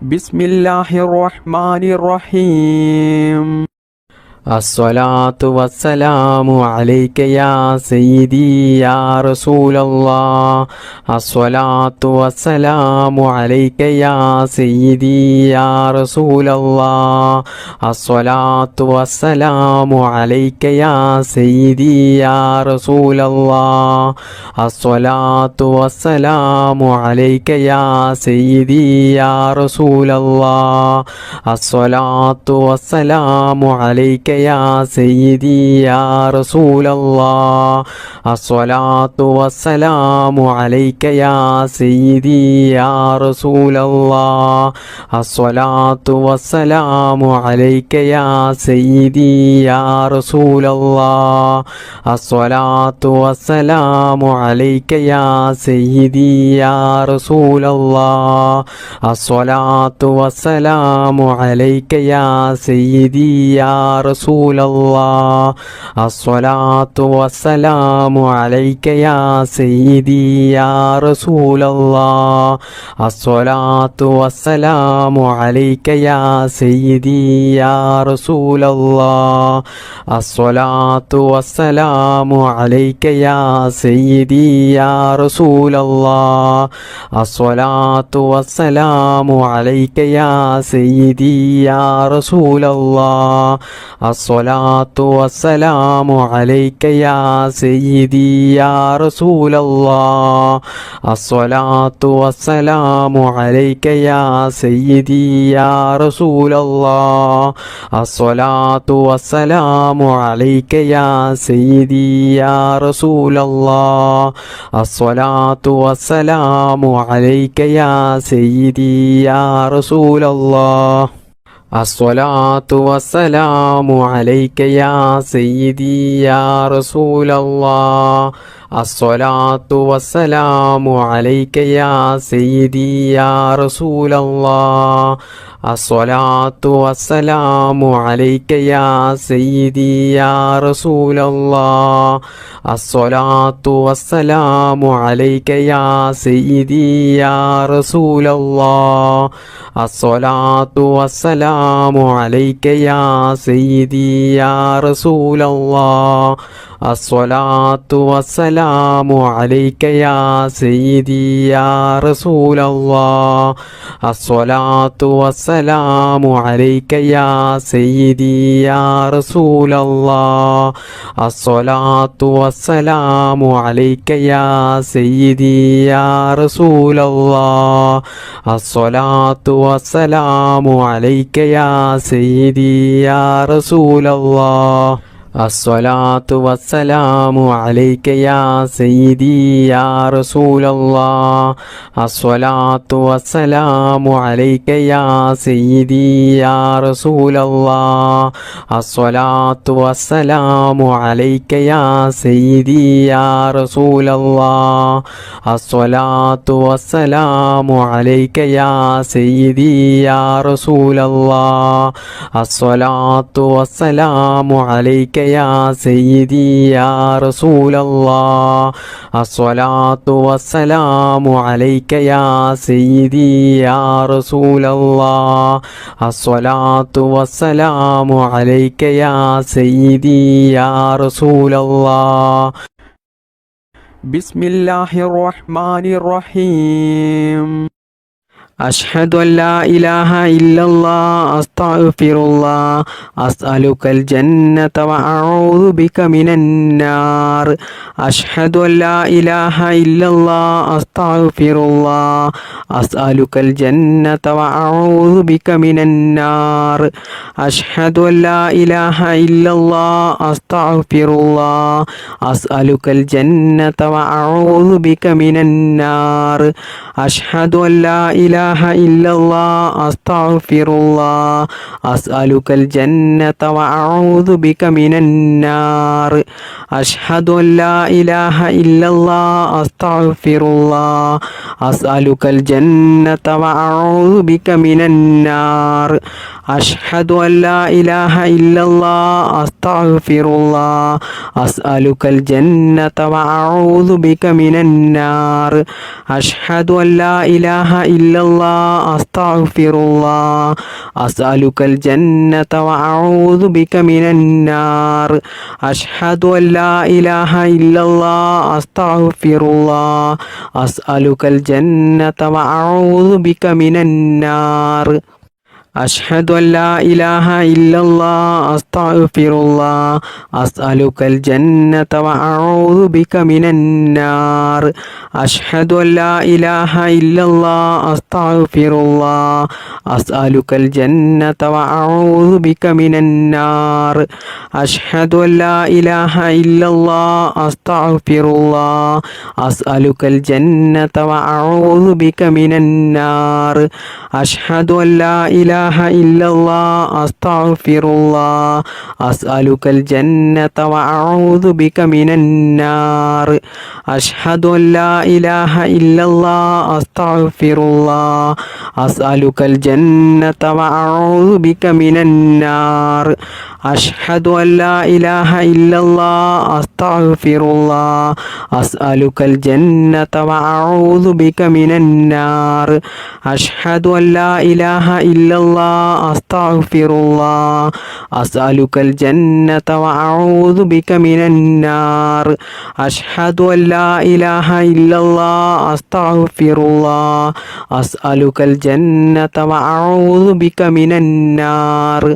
ബിസ്മില്ലാഹിർ റഹ്മാനിർ റഹീം. അസ്സലാത്തു വസ്സലാമു അലൈക യാ സയ്യിദി യാ റസൂലല്ലാഹ്. അസ്സലാത്തു വസ്സലാമു അലൈക യാ സയ്യിദി യാ റസൂലല്ലാഹ്. അസ്സലാത്തു വസ്സലാമു അലൈക യാ സയ്യിദി യാ റസൂലല്ലാഹ്. അസ്സലാത്തു വസ്സലാമു അലൈക യാ സയ്യിദി യാ റസൂലല്ലാഹ്. അസ്സലാത്തു വസ്സലാമു അലൈക യാ സയ്യിദി യാ റസൂലല്ലാഹ്. അസ്സലാത്തു വസ്സലാമു അലൈക യാ സയ്യിദി യാ റസൂലല്ലാഹ്. അസ്സലാത്തു വസ്സലാമു അലൈക യാ സയ്യിദി യാ റസൂലല്ലാഹ്. അസ്സലാത്തു വസ്സലാമു അലൈക യാ സയ്യിദി യാ റസൂലല്ലാഹ്. അസ്സലാത്തു വസ്സലാമു അലൈക യാ സയ്യിദി യാ റസൂലല്ലാഹ്. അസ്സലാത്തു വസ്സലാമു അലൈക യാ സയ്യിദി യാ റസൂലല്ലാഹ്. അസ്സലാത്തു വസ്സലാമു അലൈക യാ സയ്യിദി യാ റസൂലല്ലാഹ്. അസ്സലാത്തു വസ്സലാമു അലൈക യാ സയ്യിദി യാ റസൂലല്ലാഹ്. അസ്സലാത്തു വസ്സലാമു അലൈക യാ സയ്യിദി യാ റസൂലല്ലാഹ്. അസ്സലാത്തു വസ്സലാമു അലൈക യാ സയ്യിദി യാ റസൂലല്ലാഹ്. അസ്സലാത്തു വസ്സലാമു അലൈക യാ സയ്യിദി യാ റസൂലല്ലാഹ്. അസ്സലാത്തു വസ്സലാമു അലൈക യാ സയ്യിദി യാ റസൂലല്ലാഹ്. അസ്സലാത്തു വസ്സലാമു അലൈക യാ സയ്യിദി യാ റസൂലല്ലാഹ്. അസ്സലാത്തു വസ്സലാമു അലൈക യാ സയ്യിദി യാ റസൂലല്ലാഹ്. അസ്സലാത്തു വസ്സലാമു അലൈക യാ സയ്യിദി യാ റസൂലല്ലാഹ്. അസ്സലാത്തു വസ്സലാമു അലൈക യാ സയ്യിദി യാ റസൂലല്ലാഹ്. അസ്സലാത്തു വസ്സലാമു അലൈക യാ സയ്യിദി യാ റസൂലല്ലാഹ്. അസ്സലാത്തു വസ്സലാമു അലൈക യാ സയ്യിദി യാ റസൂലല്ലാഹ്. അസ്സലാത്തു വസ്സലാമു അലൈക യാ സയ്യിദി യാ റസൂലല്ലാഹ്. അസ്സലാത്തു വസ്സലാമു അലൈക യാ സയ്യിദി യാ റസൂലല്ലാഹ്. അസ്സലാത്തു വസ്സലാമു അലൈക യാ സയ്യിദി യാ റസൂലല്ലാഹ്. അസ്സലാത്തു വസ്സലാമു അലൈക യാ സയ്യിദി യാ റസൂലല്ലാഹ്. അസ്സലാത്തു വസ്സലാമു അലൈക യാ സയ്യിദി യാ റസൂലല്ലാഹ്. അസ്സലാത്തു വസ്സലാമു അലൈക യാ സയ്യിദി യാ റസൂലല്ലാഹ്. അസ്സലാത്തു വസ്സലാമു അലൈക യാ സയ്യിദി യാ റസൂലല്ലാഹ്. അസ്സലാത്തു വസ്സലാമു അലൈക യാ സയ്യിദി യാ റസൂലല്ലാഹ്. അസ്സലാത്തു വസ്സലാമു അലൈക യാ സയ്യിദി യാ റസൂലല്ലാഹ്. അസ്സലാത്തു വസ്സലാമു അലൈക യാ സയ്യിദി യാ റസൂലല്ലാഹ്. അസ്സലാത്തു വസ്സലാമു അലൈക യാ സയ്യിദി യാ റസൂലല്ലാഹ്. ബിസ്മില്ലാഹിർ റഹ്മാനിർ റഹീം. അഷ്ഹദു അല്ലാ ഇലാഹ ഇല്ലല്ലാഹ് അസ്തഗ്ഫിറുല്ലാഹ് അസ്അലുകൽ ജന്നത വഅഊദു ബിക മിനന്നാർ. അഷ്ഹദു അല്ലാ ഇലാഹ ഇല്ലല്ലാഹ് അസ്തഗ്ഫിറുല്ലാഹ് അസ്അലുകൽ ജന്നത വഅഊദു ബിക മിനന്നാർ. അഷ്ഹദു അല്ലാ ഇലാഹ ഇല്ലല്ലാഹ് അസ്തഗ്ഫിറുല്ലാഹ് അസ്അലുകൽ ജന്നത വഅഊദു ബിക മിനന്നാർ. അഷ്ഹദു അല്ലാ ഇലാഹ ഇല്ലല്ലാഹ് അസ്തഗ്ഫിറുല്ലാഹ് أسألك الجنة وأعوذ بك من النار أشهد أن لا إله إلا الله أستغفر الله أسألك الجنة وأعوذ بك من النار أشهد أن لا إله إلا الله أستغفر الله أسألك الجنة وأعوذ بك من النار أشهد أن لا إله إلا الله أستغفر الله أسألك الجنة وأعوذ بك من النار أشهد أن لا إله إلا الله أستغفر الله أسألك الجنة وأعوذ بك من النار أشهد أن لا إله إلا الله أستغفر الله أسألك الجنة وأعوذ بك من النار أشهد أن لا إله إلا الله أستغفر الله أسألك الجنة وأعوذ بك من النار أشهد أن لا إله إلا الله أستغفر الله أسألك الجنة وأعوذ بك من النار أشهد أن لا إله إلا الله أستغفر الله أسألك الجنة وأعوذ بك من النار أشهد أن لا إله إلا الله أستغفر الله أسألك الجنة وأعوذ بك من النار أشهد أن لا إله إلا الله أستغفر الله أسألك الجنة وأعوذ بك من النار أشهد أن لا إله إلا الله أستغفر الله أسألك الجنة وأعوذ بك من النار أشهد أن لا إله إلا الله أستغفر الله أسألك الجنة وأعوذ بك من النار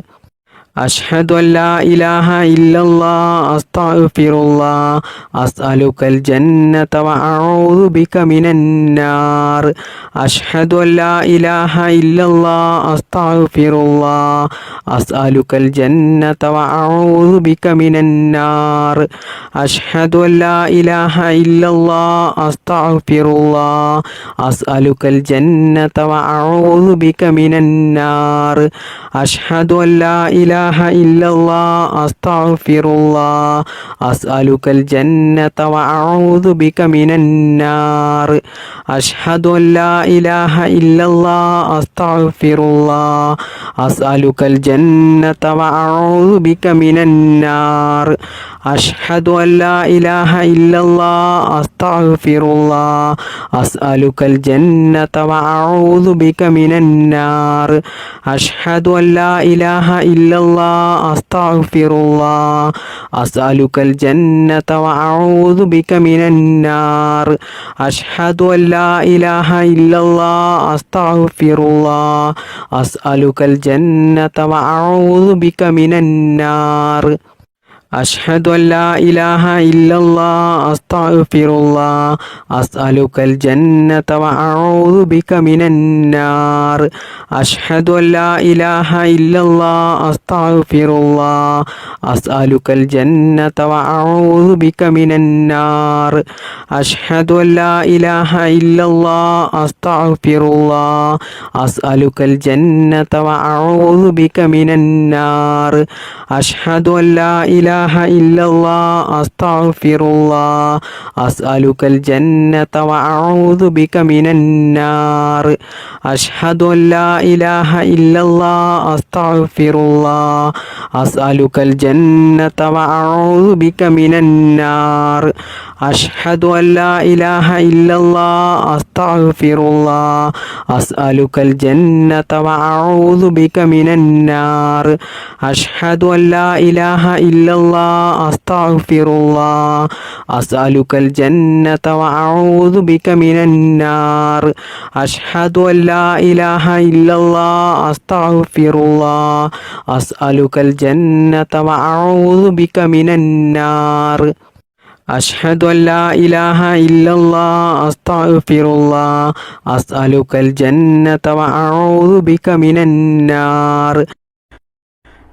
أشهد أن لا إله إلا الله أستغفر الله أسألك الجنة وأعوذ بك من النار أشهد أن لا إله إلا الله أستغفر الله أسألك الجنة وأعوذ بك من النار أشهد أن لا إله إلا الله أستغفر الله أسألك الجنة وأعوذ بك من النار أشهد أن لا إله إلا الله أستغفر الله أسألك الجنة وأعوذ بك من النار أشهد أن لا إله إلا الله أستغفر الله أسألك الجنة وأعوذ بك من النار أشهد أن لا إله إلا الله أستغفر الله أسألك الجنة وأعوذ بك من النار أشهد أن لا إله إلا الله أستغفر الله أسألك الجنة وأعوذ بك من النار أشهد أن لا إله إلا الله أستغفر الله أسألك الجنة وأعوذ بك من النار أشهد أن لا إله إلا الله أستغفر الله أسألك الجنة وأعوذ بك من النار أشهد أن لا إله إلا الله أستغفر الله أسألك الجنة وأعوذ بك من النار أشهد أن لا إله إلا الله أستغفر الله أسألك الجنة وأعوذ بك من النار أشهد أن لا إله إلا الله أستغفر الله أسألك الجنة وأعوذ بك من النار أشهد أن لا إله إلا الله أستغفر الله أسألك الجنة وأعوذ بك من النار أشهد أن لا إله إلا الله أستغفر الله أسألك الجنة وأعوذ بك من النار أشهد أن لا إله إلا الله أستغفر الله أسألك الجنة وأعوذ بك من النار أشهد أن لا إله إلا الله أستغفر الله أسألك الجنة وأعوذ بك من النار أشهد أن لا إله إلا الله أستغفر الله أسألك الجنة وأعوذ بك من النار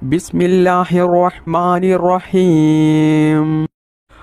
بسم الله الرحمن الرحيم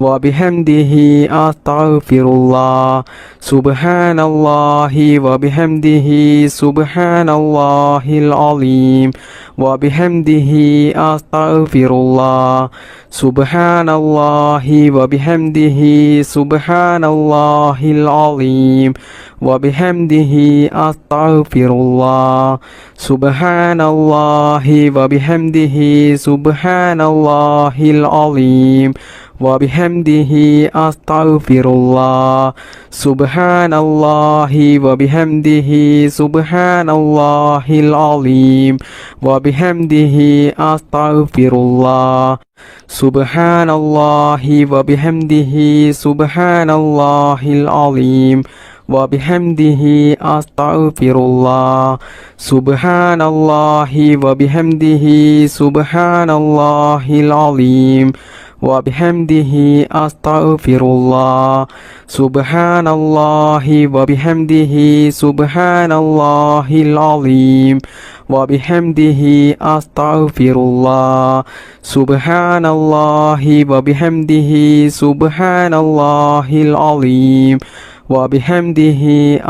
وبحمده أستغفر الله سبحان الله وبحمده سبحان الله العظيم وبحمده أستغفر الله سبحان الله وبحمده سبحان الله العظيم وبحمده أستغفر الله سبحان الله وبحمده سبحان الله العظيم وبحمده أستغفر الله سبحان الله وبحمده سبحان الله العظيم وبحمده أستغفر الله سبحان الله وبحمده سبحان الله العظيم وبحمده أستغفر الله سبحان الله وبحمده سبحان الله العظيم وبحمده أستغفر الله سبحان الله وبحمده سبحان الله العظيم وبحمده أستغفر الله سبحان الله وبحمده سبحان الله العظيم وبحمده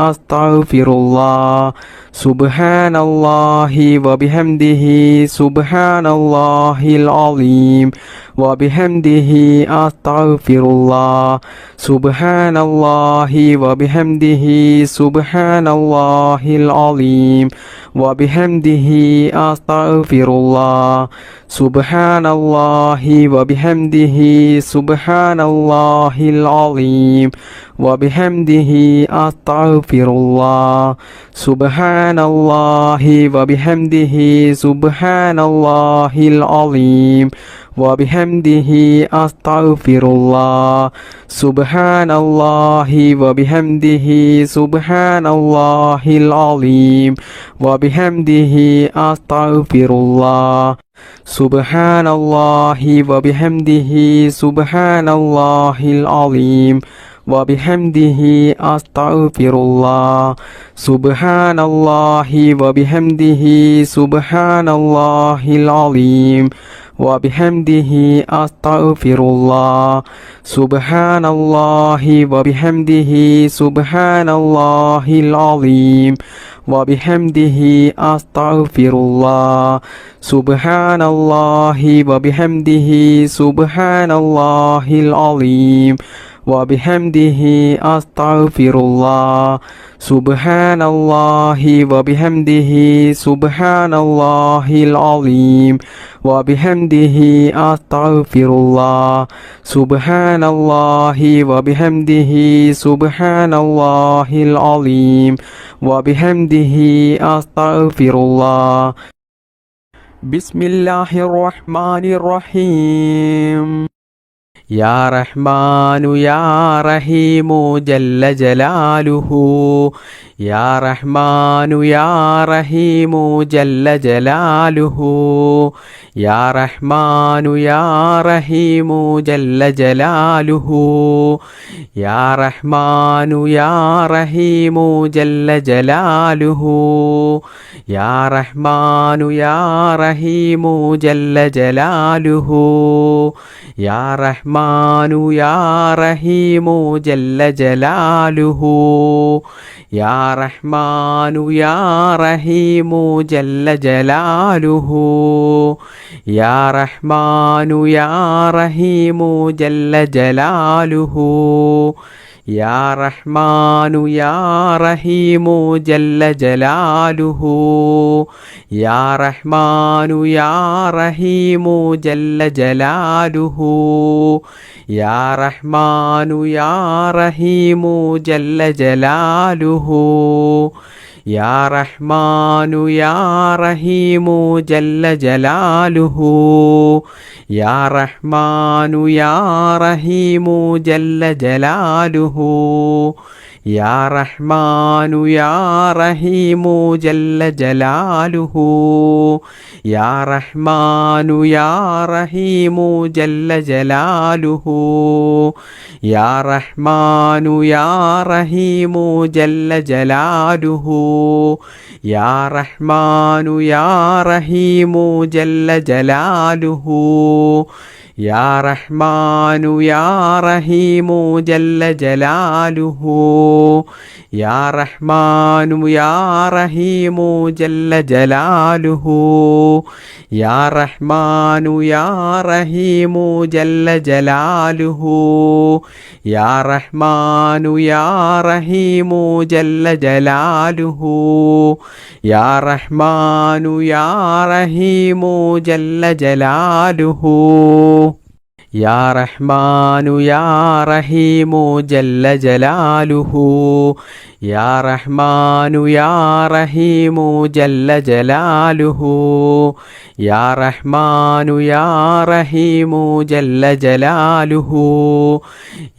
أستغفر الله سبحان الله وبحمده سبحان الله العظيم وبحمده أستغفر الله سبحان الله وبحمده سبحان الله العظيم وبحمده أستغفر الله سبحان الله وبحمده سبحان الله العظيم وبحمده أستغفر الله سبحان الله وبحمده سبحان الله العظيم وبحمده أستغفر الله سبحان الله وبحمده سبحان الله العظيم وبحمده أستغفر الله سبحان الله وبحمده سبحان الله العظيم وبحمده أستغفر الله سبحان الله وبحمده سبحان الله العظيم وبحمده أستغفر الله سبحان الله وبحمده سبحان الله العظيم وبحمده أستغفر الله سبحان الله وبحمده سبحان الله العظيم وبحمده أستغفر الله سبحان الله وبحمده سبحان الله العظيم وبحمده أستغفر الله سبحان الله وبحمده سبحان الله العظيم وبحمده أستغفر الله بسم الله الرحمن الرحيم يا رحمن يا رحيم جل جلاله يا رحمن يا رحيم جل جلاله يا رحمن يا رحيم جل جلاله يا رحمن يا رحيم جل جلاله يا رحمن يا رحيم جل جلاله يا رحمن يا رحيم جل جلاله يا رحمن يا رحيم جل جلاله يا رحمن يا رحيم جل جلاله يا رحمن يا رحيم جل جلاله يا رحمن يا رحيم جل جلاله يا رحمن يا رحيم جل جلاله يا رحمن يا رحيم جل جلاله يا رحمن يا رحيم جل جلاله يا رحمن يا رحيم جل جلاله يا رحمن يا رحيم جل جلاله يا رحمن يا رحيم جل جلاله يا رحمن يا رحيم جل جلاله يا رحمن يا رحيم جل جلاله يا رحمن يا رحيم جل جلاله يا رحمن يا رحيم جل جلاله يا رحمن يا رحيم جل جلاله يا رحمن يا رحيم جل جلاله يا رحمن يا رحيم جل جلاله يا رحمن يا رحيم جل جلاله يا رحمن يا رحيم جل جلاله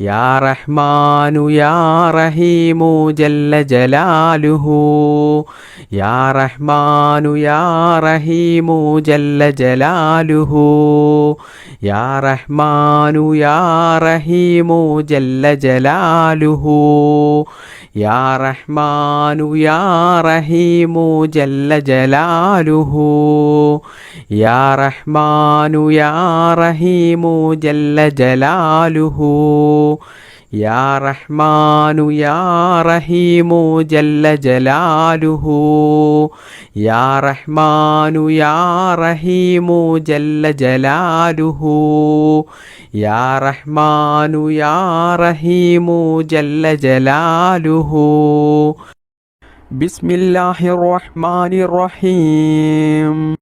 يا رحمن يا رحيم جل جلاله يا رحمن يا رحيم جل جلاله يا رحمن يا رحيم جل جلاله يا رحمن يا رحيم جل جلاله يا رحمن يا رحيم جل جلاله يا رحمن يا رحيم جل جلاله يا رحمن يا رحيم جل جلاله يا رحمن يا رحيم جل جلاله بسم الله الرحمن الرحيم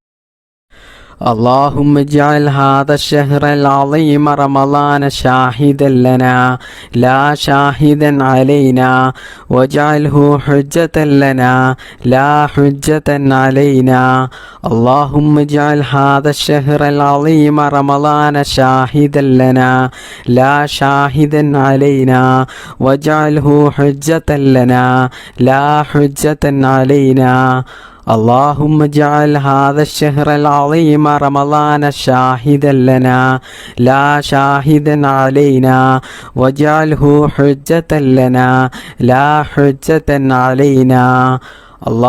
اللهم اجعل هذا الشهر العظيم رمضان شاهدا لنا لا شاهدا علينا واجعله حجة لنا لا حجة علينا اللهم اجعل هذا الشهر العظيم رمضان شاهدا لنا لا شاهدا علينا واجعله حجة لنا لا حجة علينا اللهم اجعل هذا الشهر العظيم رمضان شاهدا لنا لا شاهدا علينا واجعله حجة لنا لا حجة علينا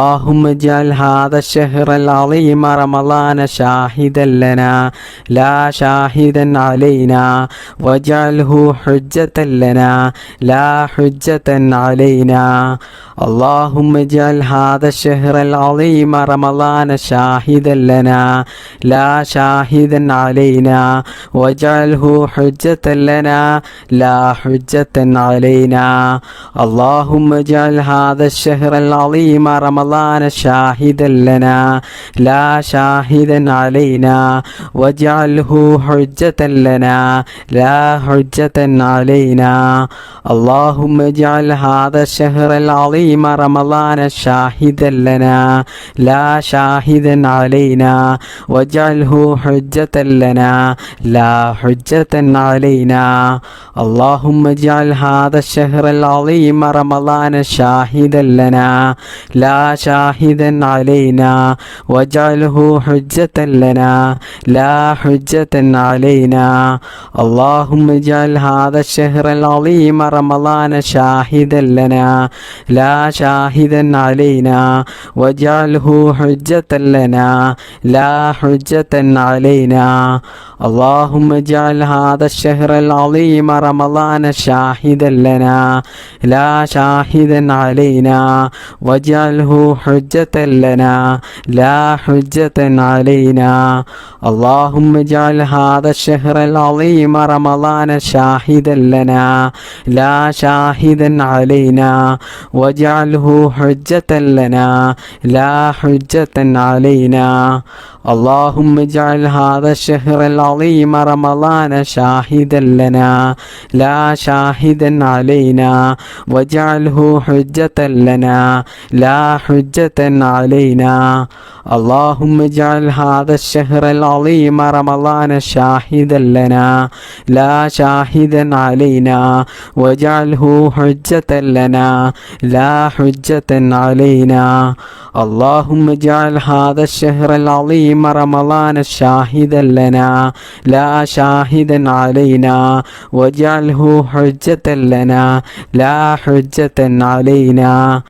اللهم اجعل هذا الشهر العظيم رمضان شاهدا لنا لا شاهدا علينا واجعله حجة لنا لا حجة علينا اللهم اجعل هذا الشهر العظيم رمضان شاهدا لنا لا شاهدا علينا واجعله حجة لنا لا حجة علينا اللهم اجعل هذا الشهر العظيم رمضان شاهدا لنا لا شاهدا علينا واجعله حجة لنا لا حجة علينا اللهم اجعل هذا الشهر العظيم رمضان شاهدا لنا لا شاهدا علينا واجعله حجة لنا لا حجة علينا اللهم اجعل هذا الشهر العظيم رمضان شاهدا لنا لا شاهدا علينا واجعله حجة لنا لا حجة علينا اللهم اجعل هذا الشهر العظيم رمضان شاهدا لنا لا شاهدا علينا واجعله حجة لنا لا حجة علينا اللهم اجعل هذا الشهر العظيم رمضان شاهدا لنا لا شاهدا علينا واجعله حجة لنا لا حجة علينا اللهم اجعل هذا الشهر العظيم رمضان شاهدا لنا لا شاهدا علينا واجعله حجة لنا لا حجة علينا اللهم اجعل هذا الشهر العظيم رمضان شاهدا لنا لا شاهدا علينا واجعله حجة لنا لا حجة علينا اللهم اجعل هذا الشهر العظيم رمضان شاهدا لنا لا شاهدا علينا واجعله حجة لنا لا حجة علينا اللهم اجعل هذا الشهر العظيم رمضان شاهدا لنا لا شاهدا علينا واجعله حجة لنا لا حجة علينا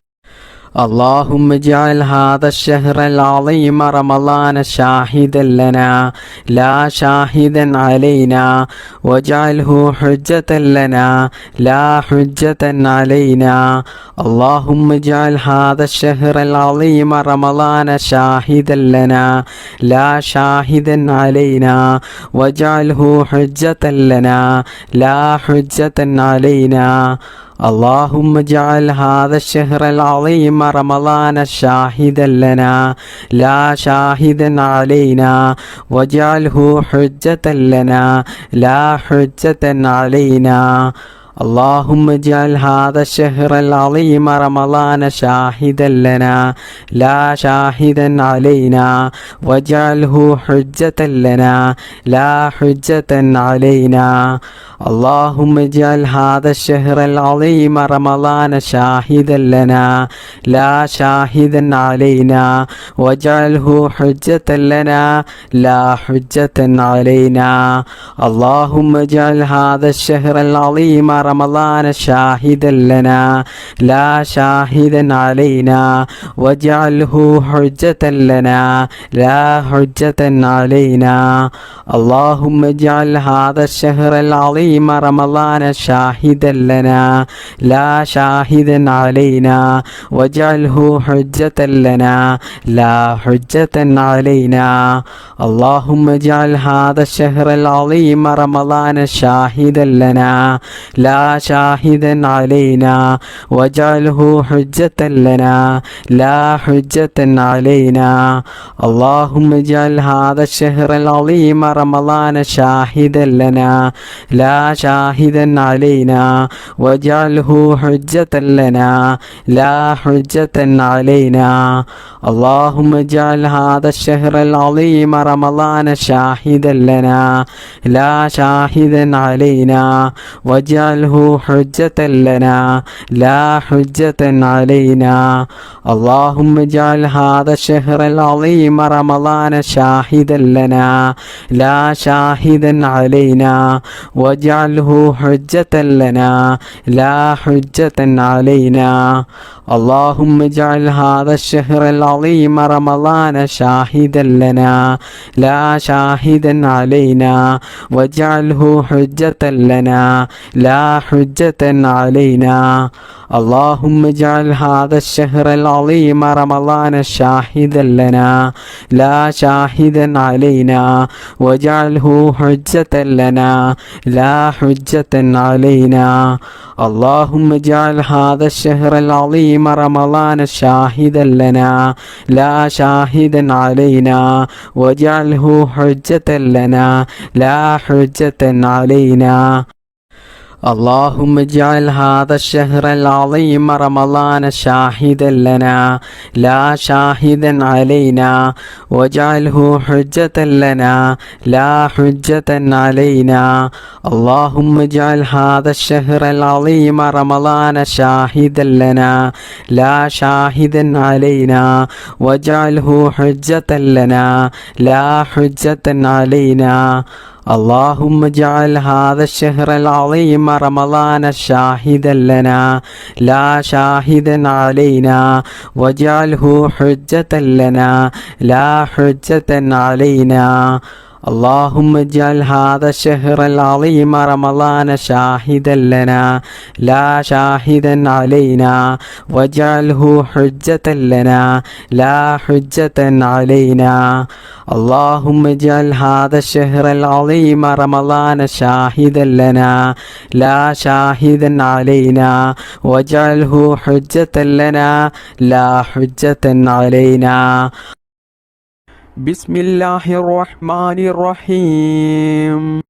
اللهم اجعل هذا الشهر العظيم رمضان شاهدا لنا لا شاهدا علينا واجعله حجة لنا لا حجة علينا. اللهم اجعل هذا الشهر العظيم رمضان شاهدا لنا لا شاهدا علينا واجعله حجة لنا لا حجة علينا. اللهم اجعل هذا الشهر العظيم رمضان شاهدا لنا لا شاهدا علينا واجعله حجة لنا لا حجة علينا. اللهم اجعل هذا الشهر العظيم رمضان شاهدا لنا لا شاهدا علينا واجعله حجة لنا لا حجة علينا. اللهم اجعل هذا الشهر العظيم رمضان شاهدا لنا لا شاهدا علينا واجعله حجة لنا لا حجة علينا. اللهم اجعل هذا الشهر العظيم رمضان شاهدا لنا لا شاهدا علينا واجعله حجة لنا لا حجة علينا. اللهم اجعل هذا الشهر العظيم رمضان شاهدا لنا لا شاهدا علينا واجعله حجة لنا لا حجة علينا. اللهم اجعل هذا الشهر العظيم رمضان شاهدا لنا لا شاهدا علينا واجعله حجة لنا لا حجة علينا. اللهم اجعل هذا الشهر العظيم رمضان شاهدا لنا لا شاهدا علينا واجعله حجة لنا لا حجة علينا. اللهم اجعل هذا الشهر العظيم رمضان شاهدا لنا لا شاهدا علينا واجعله حجة لنا لا حجة علينا. اللهم اجعل هذا الشهر العظيم رمضان شاهدا لنا لا شاهدا علينا واجعله حجة لنا لا حجة علينا. اللهم اجعل هذا الشهر العظيم رمضان شاهدا لنا لا شاهدا علينا واجعله حجة لنا لا حجة علينا. اللهم اجعل هذا الشهر العظيم رمضان شاهدا لنا لا شاهدا علينا واجعله حجة لنا لا حجة علينا. اللهم اجعل هذا الشهر العظيم رمضان شاهدا لنا لا شاهدا علينا واجعله حجة لنا لا حجة علينا. اللهم اجعل هذا الشهر العظيم رمضان شاهدا لنا لا شاهدا علينا واجعله حجة لنا لا حجة علينا. اللهم اجعل هذا الشهر العظيم رمضان شاهدا لنا لا شاهدا علينا واجعله حجة لنا لا حجة علينا. اللهم اجعل هذا الشهر العظيم رمضان شاهدا لنا لا شاهدا علينا واجعله حجة لنا لا حجة علينا. اللهم اجعل هذا الشهر العظيم رمضان شاهدا لنا لا شاهدا علينا واجعله حجة لنا لا حجة علينا. اللهم اجعل هذا الشهر العظيم رمضان شاهدا لنا لا شاهدا علينا واجعله حجة لنا لا حجة علينا. بسم الله الرحمن الرحيم.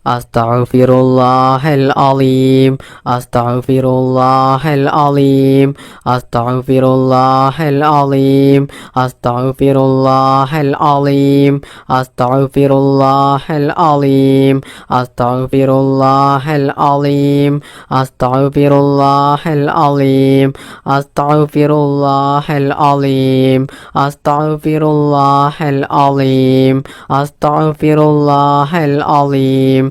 أستغفر الله العظيم أستغفر الله العظيم أستغفر الله العظيم أستغفر الله العظيم أستغفر الله العظيم أستغفر الله العظيم أستغفر الله العظيم أستغفر الله العظيم أستغفر الله العظيم أستغفر الله العظيم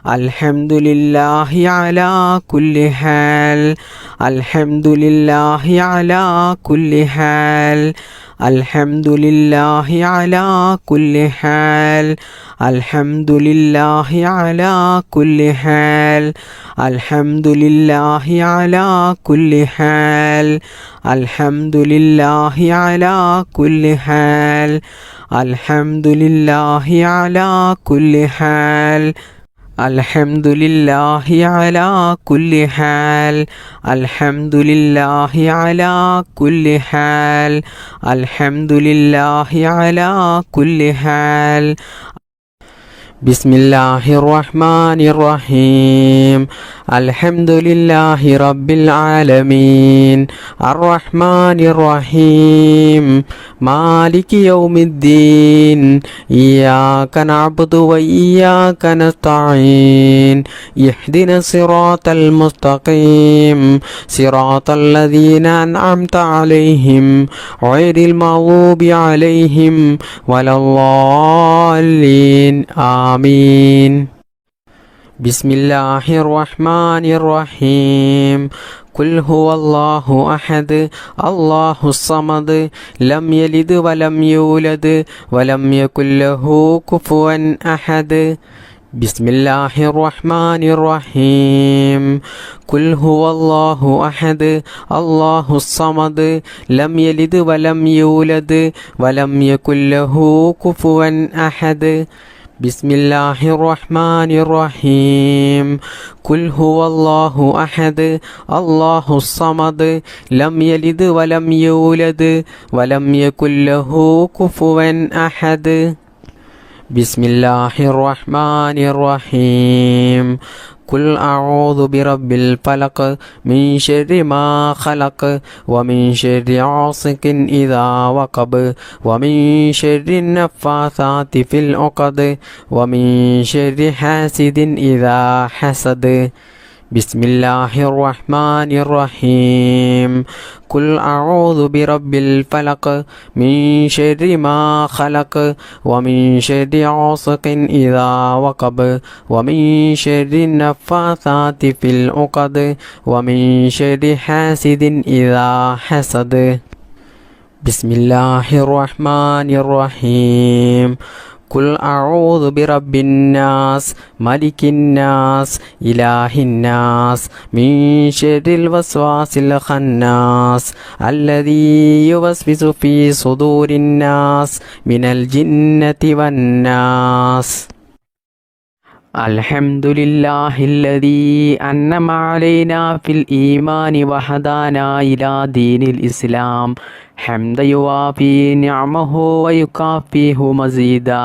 അൽഹംദുലില്ലാഹി അലാ കുല്ലി ഹാൽ അൽഹംദുലില്ലാഹി അലാ കുല്ലി ഹാൽ അൽഹംദുലില്ലാഹി അലാ കുല്ലി ഹാൽ അൽഹംദുലില്ലാഹി അലാ കുല്ലി ഹാൽ അൽഹംദുലില്ലാഹി അലാ കുല്ലി ഹാൽ അൽഹംദുലില്ലാഹി അലാ കുല്ലി ഹാൽ അൽഹംദുലില്ലാഹി അലാ കുല്ലി ഹാൽ അൽഹംദുലില്ലാഹി അലാ കുല്ലി ഹാൽ അൽഹംദുലില്ലാഹി അലാ കുല്ലി ഹാൽ അൽഹംദുലില്ലാഹി അലാ കുല്ലി ഹാൽ ബിസ്മില്ലാഹിർ റഹ്മാനിർ റഹീം അൽഹംദുലില്ലാഹി റബ്ബിൽ ആലമീൻ അർറഹ്മാനിർ റഹീം മാലികി യൗമിദ്ദീൻ ഇയ്യാക നഅ്ബുദു വ ഇയ്യാക നസ്തഈൻ ഇഹ്ദിനസ് സിറാത്തൽ മുസ്തഖീം സിറാത്തൽ ലദീന അൻഅംത അലൈഹിം ഗൈറിൽ മഗ്ദൂബി അലൈഹിം വലദ്ദാല്ലീൻ ആമീൻ ബിസ്മില്ലാഹിർ റഹ്മാനിർ റഹീം ഖുൽ ഹുവല്ലാഹു അഹദ് അല്ലാഹുസ് സമദ് ലം യലിദ് വലം യൂലദ് വലം യകുൽ ലഹു കുഫുവൻ അഹദ് ബിസ്മില്ലാഹിർ റഹ്മാനിർ റഹീം ഖുൽ ഹുവല്ലാഹു അഹദ് അല്ലാഹുസ് സമദ് ലം യലിദ് വലം യൂലദ് വലം യകുൽ ലഹു കുഫുവൻ അഹദ് ബിസ്മില്ലാഹിർ റഹ്മാനിർ റഹീം ഖുൽ ഹുവല്ലാഹു അഹദ് അല്ലാഹുസ് സമദ് ലം യലിദ് വലം യൂലദ് വലം യകുൽ ലഹു കുഫുവൻ അഹദ് ബിസ്മില്ലാഹിർ റഹ്മാനിർ റഹീം ഖുൽ അഊദു ബിറബ്ബിൽ ഫലഖ് മിൻ ശർരി മാ ഖലഖ് വമിൻ ശർരി ഗാസിഖിൻ ഇദാ വഖബ് വമിൻ ശർരി നഫ്ഫാസാതി ഫിൽ ഉഖദ് വമിൻ ശർരി ഹാസിദിൻ ഇദാ ഹസദ് ബിസ്മില്ലാഹിർ റഹ്മാനിർ റഹീം ഖുൽ അഊദു ബിറബ്ബിൽ ഫലഖ് മിൻ ശർരി മാ ഖലഖ് വമിൻ ശർരി ഗാസിഖിൻ ഇദാ വഖബ് വമിൻ ശർരി നഫ്ഫാസാതി ഫിൽ ഉഖദ് വമിൻ ശർരി ഹാസിദിൻ ഇദാ ഹസദ് ബിസ്മില്ലാഹിർ റഹ്മാനിർ റഹീം ഖുൽ അഊദു ബിറബ്ബിൻ നാസ് മലിക്കിൻ നാസ് ഇലാഹിൻ നാസ് മിൻ ശർരിൽ വസ്വാസിൽ ഖന്നാസ് അല്ലദീ യുവസ്വിസു ഫീ സുദൂരിൻ നാസ് മിനൽ ജിന്നതി വന്നാസ് അൽഹംദുലില്ലാഹില്ലദീ അൻഅമ അലൈനാ ഫിൽ ഈമാനി വഹദാനാ ഇലാ ദീനിൽ ഇസ്ലാം ഹംദ യുവാഫി നിഅമഹു വയുകാഫിഹു മസീദാ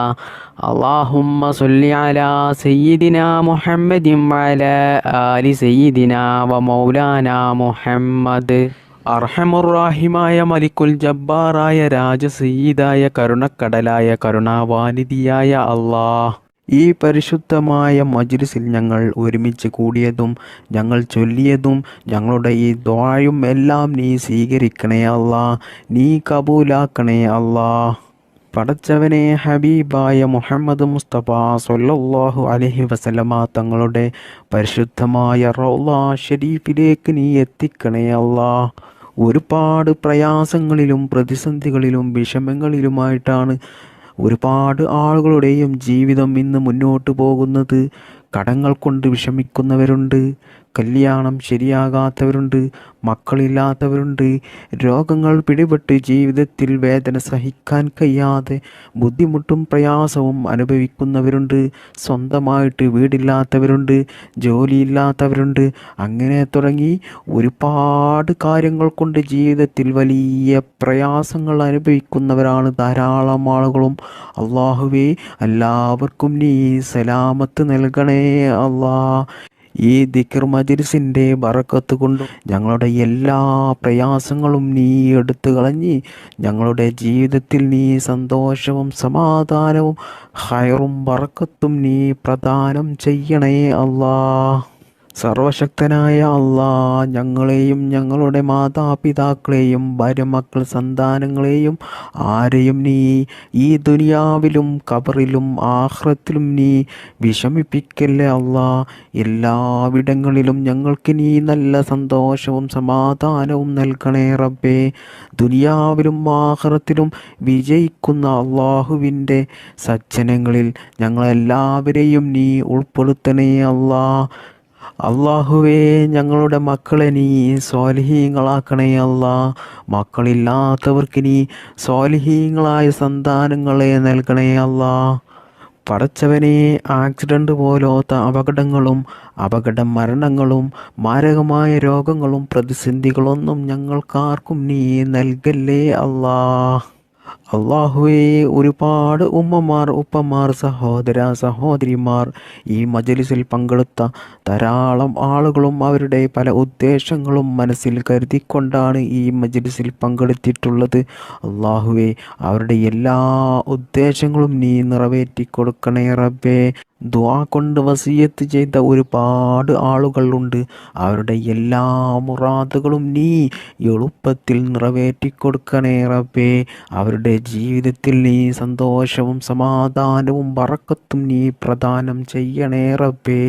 അല്ലാഹുമ്മ സ്വല്ലി അലാ സയ്യിദിനാ മുഹമ്മദിൻ വഅലാ ആലി സയ്യിദിനാ വമൗലാനാ മുഹമ്മദ് അർഹമുർറാഹിമായ മലിക്കുൽ ജബ്ബാറായ രാജസയ്യിദായ കരുണക്കടലായ കരുണാവാനിധിയായ അല്ലാഹ്, ഈ പരിശുദ്ധമായ മജ്ലിസിൽ ഞങ്ങൾ ഒരുമിച്ച് കൂടിയതും ഞങ്ങൾ ചൊല്ലിയതും ഞങ്ങളുടെ ഈ ദുആയും എല്ലാം നീ സ്വീകരിക്കണേ അല്ലാ, നീ കബൂലാക്കണേ അല്ലാ. പടച്ചവനെ, ഹബീബായ മുഹമ്മദ് മുസ്തഫ സ്വല്ലല്ലാഹു അലൈഹി വസല്ലമ തങ്ങളുടെ പരിശുദ്ധമായ റൗള ഷരീഫിലേക്ക് നീ എത്തിക്കണേ അല്ലാ. ഒരുപാട് പ്രയാസങ്ങളിലും പ്രതിസന്ധികളിലും വിഷമങ്ങളിലുമായിട്ടാണ് ഒരുപാട് ആളുകളുടെയും ജീവിതം ഇന്ന് മുന്നോട്ട് പോകുന്നത്. കടങ്ങൾ കൊണ്ട് വിഷമിക്കുന്നവരുണ്ട്, കല്യാണം ശരിയാകാത്തവരുണ്ട്, മക്കളില്ലാത്തവരുണ്ട്, രോഗങ്ങൾ പിടിപെട്ട് ജീവിതത്തിൽ വേദന സഹിക്കാൻ കഴിയാതെ ബുദ്ധിമുട്ടും പ്രയാസവും അനുഭവിക്കുന്നവരുണ്ട്, സ്വന്തമായിട്ട് വീടില്ലാത്തവരുണ്ട്, ജോലിയില്ലാത്തവരുണ്ട്, അങ്ങനെ തുടങ്ങി ഒരുപാട് കാര്യങ്ങൾ കൊണ്ട് ജീവിതത്തിൽ വലിയ പ്രയാസങ്ങൾ അനുഭവിക്കുന്നവരാണ് ധാരാളം ആളുകളും. അല്ലാഹുവേ, എല്ലാവർക്കും നീ സലാമത്ത് നൽകണേ അല്ലാ. ഈ ദിക്ർ മജ്ലിസിൻ്റെ ബറക്കത്ത് കൊണ്ടും ഞങ്ങളുടെ എല്ലാ പ്രയാസങ്ങളും നീ എടുത്തു കളഞ്ഞ് ഞങ്ങളുടെ ജീവിതത്തിൽ നീ സന്തോഷവും സമാധാനവും ഖൈറും ബറക്കത്തും നീ പ്രദാനം ചെയ്യണേ അല്ലാ. സർവശക്തനായ അള്ളാ, ഞങ്ങളെയും ഞങ്ങളുടെ മാതാപിതാക്കളെയും ഭാര്യമക്കൾ സന്താനങ്ങളെയും ആരെയും നീ ഈ ദുനിയാവിലും ഖബറിലും ആഖിറത്തിലും നീ വിഷമിപ്പിക്കല്ലേ അള്ളാ. എല്ലാവിടങ്ങളിലും ഞങ്ങൾക്ക് നീ നല്ല സന്തോഷവും സമാധാനവും നൽകണേ റബ്ബേ. ദുനിയാവിലും ആഖിറത്തിലും വിജയിക്കുന്ന അള്ളാഹുവിൻ്റെ സജ്ജനങ്ങളിൽ ഞങ്ങളെല്ലാവരെയും നീ ഉൾപ്പെടുത്തണേ അള്ളാ. അള്ളാഹുവേ, ഞങ്ങളുടെ മക്കളെ നീ സ്വാലിഹീങ്ങളാക്കണേ അല്ലാ. മക്കളില്ലാത്തവർക്ക് നീ സ്വാലിഹീങ്ങളായ സന്താനങ്ങളെ നൽകണേ അല്ലാ. പടച്ചവനെ, ആക്സിഡൻ്റ് പോലത്തെ അപകടങ്ങളും അപകട മരണങ്ങളും മാരകമായ രോഗങ്ങളും പ്രതിസന്ധികളൊന്നും ഞങ്ങൾക്കാർക്കും നീ നൽകല്ലേ അല്ലാ. അള്ളാഹുവേ, ഒരുപാട് ഉമ്മമാർ, ഉപ്പമാർ, സഹോദര സഹോദരിമാർ ഈ മജ്‌ലിസിൽ പങ്കെടുത്ത ധാരാളം ആളുകളും അവരുടെ പല ഉദ്ദേശങ്ങളും മനസ്സിൽ കരുതിക്കൊണ്ടാണ് ഈ മജ്‌ലിസിൽ പങ്കെടുത്തിട്ടുള്ളത്. അള്ളാഹുവേ, അവരുടെ എല്ലാ ഉദ്ദേശങ്ങളും നീ നിറവേറ്റി കൊടുക്കണേ റബ്ബേ. ദുആ കൊണ്ട് വസിയത്ത് ചെയ്ത ഒരുപാട് ആളുകളുണ്ട്. അവരുടെ എല്ലാ മുറാദുകളും നീ എളുപ്പത്തിൽ നിറവേറ്റി കൊടുക്കണേ റബ്ബേ. അവരുടെ ജീവിതത്തിൽ നീ സന്തോഷവും സമാധാനവും ബറക്കത്തും നീ പ്രദാനം ചെയ്യണേ റബ്ബേ.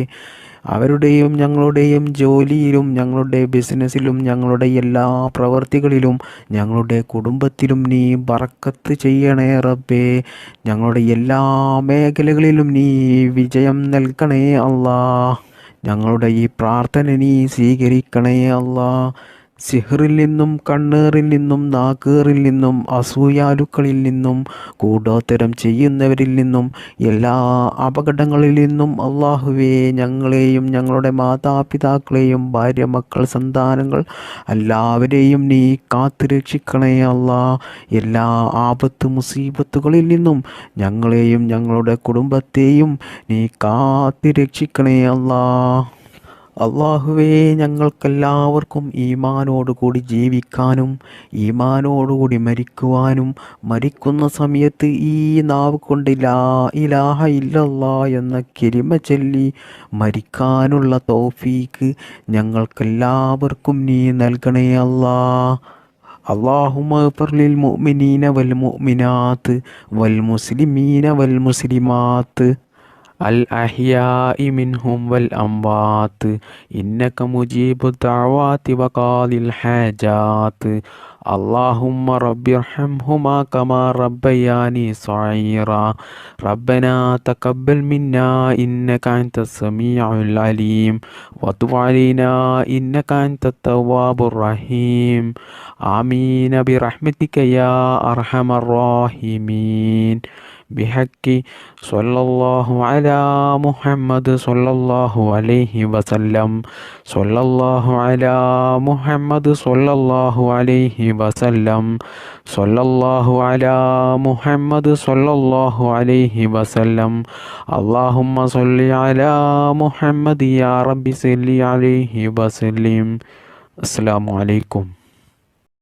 അവരുടെയും ഞങ്ങളുടെയും ജോലിയിലും ഞങ്ങളുടെ ബിസിനസ്സിലും ഞങ്ങളുടെ എല്ലാ പ്രവർത്തികളിലും ഞങ്ങളുടെ കുടുംബത്തിലും നീ ബറക്കത്ത് ചെയ്യണേ റബ്ബേ. ഞങ്ങളുടെ എല്ലാ മേഖലകളിലും നീ വിജയം നൽകണേ അല്ലാ. ഞങ്ങളുടെ ഈ പ്രാർത്ഥന നീ സ്വീകരിക്കണേ അല്ലാ. സിഹ്റിൽ നിന്നും കണ്ണേറിൽ നിന്നും നാക്കേറിൽ നിന്നും അസൂയാലുക്കളിൽ നിന്നും കൂടോത്തരം ചെയ്യുന്നവരിൽ നിന്നും എല്ലാ അപകടങ്ങളിൽ നിന്നും അള്ളാഹുവേ, ഞങ്ങളെയും ഞങ്ങളുടെ മാതാപിതാക്കളെയും ഭാര്യ മക്കൾ സന്താനങ്ങൾ എല്ലാവരെയും നീ കാത്തു രക്ഷിക്കണേ അല്ലാ. എല്ലാ ആപത്ത് മുസീബത്തുകളിൽ നിന്നും ഞങ്ങളെയും ഞങ്ങളുടെ കുടുംബത്തെയും നീ കാത്തു രക്ഷിക്കണേ അല്ലാ. അള്ളാഹുവേ, ഞങ്ങൾക്കെല്ലാവർക്കും ഈമാനോടുകൂടി ജീവിക്കാനും ഈമാനോടുകൂടി മരിക്കുവാനും മരിക്കുന്ന സമയത്ത് ഈ നാവ് കൊണ്ട് ലാ ഇലാഹ ഇല്ലല്ലാ എന്ന കലിമ ചൊല്ലി മരിക്കാനുള്ള തൗഫീക്ക് ഞങ്ങൾക്കെല്ലാവർക്കും നീ നൽകണേ അല്ലാ. അല്ലാഹുമ്മ ഗ്ഫിർ ലിൽ മുഅ്മിനീന വൽ മുഅ്മിനാത്ത് വൽ മുസ്ലിമീന വൽ മുസ്ലിമാത്ത് الأحياء منهم والأموات إنك مجيب الدعوات وقاضي الحاجات اللهم رب ارحمهما كما ربياني صغيرا ربنا تقبل منا إنك أنت السميع العليم وتب علينا إنك أنت التواب الرحيم آمين برحمتك يا أرحم الراحمين بحق صلى الله على محمد صلى الله عليه وسلم صلى الله على محمد صلى الله عليه وسلم صلى الله على محمد صلى الله عليه وسلم اللهم صل على محمد يا رب صل عليه وسلم. السلام عليكم.